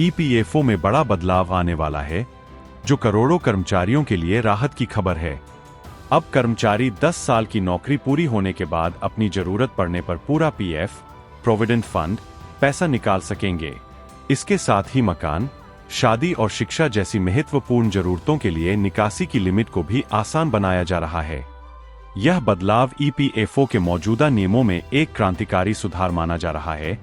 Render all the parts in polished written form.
EPFO में बड़ा बदलाव आने वाला है, जो करोड़ों कर्मचारियों के लिए राहत की खबर है। अब कर्मचारी 10 साल की नौकरी पूरी होने के बाद अपनी जरूरत पड़ने पर पूरा पीएफ, प्रोविडेंट फंड, पैसा निकाल सकेंगे। इसके साथ ही मकान, शादी और शिक्षा जैसी महत्वपूर्ण जरूरतों के लिए निकासी की लिमिट को भी आसान बनाया जा रहा है। यह बदलाव ईपीएफओ के मौजूदा नियमों में एक क्रांतिकारी सुधार माना जा रहा है,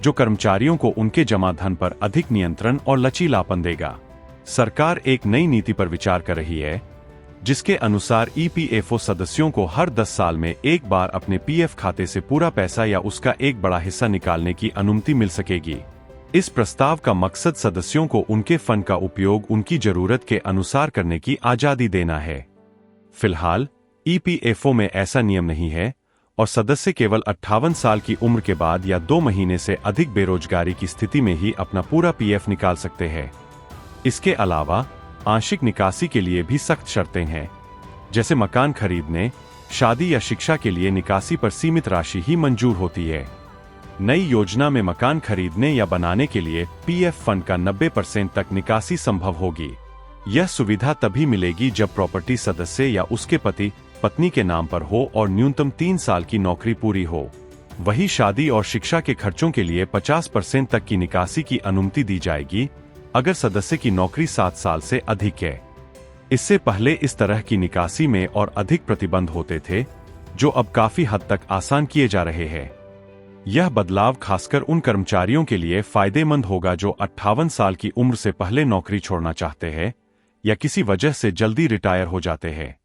जो कर्मचारियों को उनके जमा धन पर अधिक नियंत्रण और लचीलापन देगा। सरकार एक नई नीति पर विचार कर रही है, जिसके अनुसार ईपीएफओ सदस्यों को हर 10 साल में एक बार अपने पीएफ खाते से पूरा पैसा या उसका एक बड़ा हिस्सा निकालने की अनुमति मिल सकेगी। इस प्रस्ताव का मकसद सदस्यों को उनके फंड का उपयोग उनकी जरूरत के अनुसार करने की आजादी देना है। फिलहाल ईपीएफओ में ऐसा नियम नहीं है और सदस्य केवल 58 साल की उम्र के बाद या 2 महीने से अधिक बेरोजगारी की स्थिति में ही अपना पूरा पीएफ निकाल सकते हैं। इसके अलावा आंशिक निकासी के लिए भी सख्त शर्तें हैं, जैसे मकान खरीदने, शादी या शिक्षा के लिए निकासी पर सीमित राशि ही मंजूर होती है। नई योजना में मकान खरीदने या बनाने के लिए पीएफ फंड का 90% तक निकासी संभव होगी। यह सुविधा तभी मिलेगी जब प्रॉपर्टी सदस्य या उसके पति पत्नी के नाम पर हो और न्यूनतम 3 साल की नौकरी पूरी हो। वही शादी और शिक्षा के खर्चों के लिए 50% तक की निकासी की अनुमति दी जाएगी, अगर सदस्य की नौकरी 7 साल से अधिक है। इससे पहले इस तरह की निकासी में और अधिक प्रतिबंध होते थे, जो अब काफी हद तक आसान किए जा रहे हैं। यह बदलाव खासकर उन कर्मचारियों के लिए फायदेमंद होगा जो 58 साल की उम्र से पहले नौकरी छोड़ना चाहते हैं या किसी वजह से जल्दी रिटायर हो जाते हैं।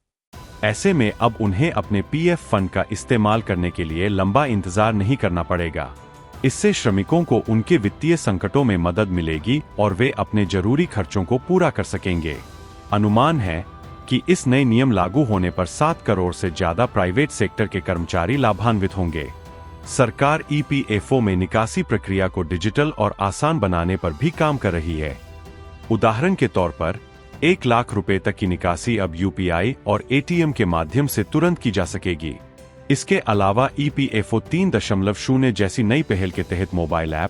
ऐसे में अब उन्हें अपने पीएफ फंड का इस्तेमाल करने के लिए लंबा इंतजार नहीं करना पड़ेगा। इससे श्रमिकों को उनके वित्तीय संकटों में मदद मिलेगी और वे अपने जरूरी खर्चों को पूरा कर सकेंगे। अनुमान है कि इस नए नियम लागू होने पर 7 करोड़ से ज्यादा प्राइवेट सेक्टर के कर्मचारी लाभान्वित होंगे। सरकार ईपीएफओ में निकासी प्रक्रिया को डिजिटल और आसान बनाने पर भी काम कर रही है। उदाहरण के तौर पर 1 लाख रुपए तक की निकासी अब यूपीआई और एटीएम के माध्यम से तुरंत की जा सकेगी। इसके अलावा ईपीएफओ 3.0 जैसी नई पहल के तहत mobile app,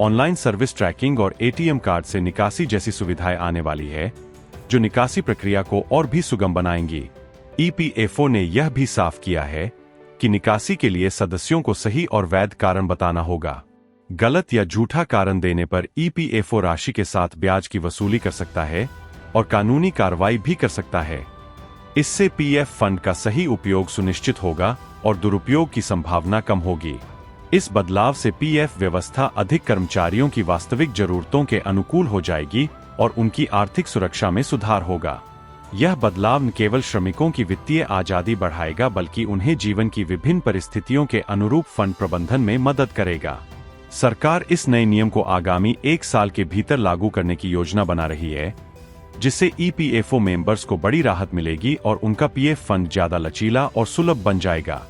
online service tracking और एटीएम कार्ड से निकासी जैसी सुविधाएं आने वाली है, जो निकासी प्रक्रिया को और भी सुगम बनाएंगी। ईपीएफओ ने यह भी साफ किया है कि निकासी के लिए सदस्यों को सही और वैध कारण बताना होगा। गलत या झूठा कारण देने पर ईपीएफओ राशि के साथ ब्याज की वसूली कर सकता है और कानूनी कार्रवाई भी कर सकता है। इससे पीएफ फंड का सही उपयोग सुनिश्चित होगा और दुरुपयोग की संभावना कम होगी। इस बदलाव से पीएफ व्यवस्था अधिक कर्मचारियों की वास्तविक जरूरतों के अनुकूल हो जाएगी और उनकी आर्थिक सुरक्षा में सुधार होगा। यह बदलाव न केवल श्रमिकों की वित्तीय आजादी बढ़ाएगा, बल्कि उन्हें जीवन की विभिन्न परिस्थितियों के अनुरूप फंड प्रबंधन में मदद करेगा। सरकार इस नए नियम को आगामी 1 साल के भीतर लागू करने की योजना बना रही है, जिससे ईपीएफओ मेंबर्स को बड़ी राहत मिलेगी और उनका पीएफ फंड ज्यादा लचीला और सुलभ बन जाएगा।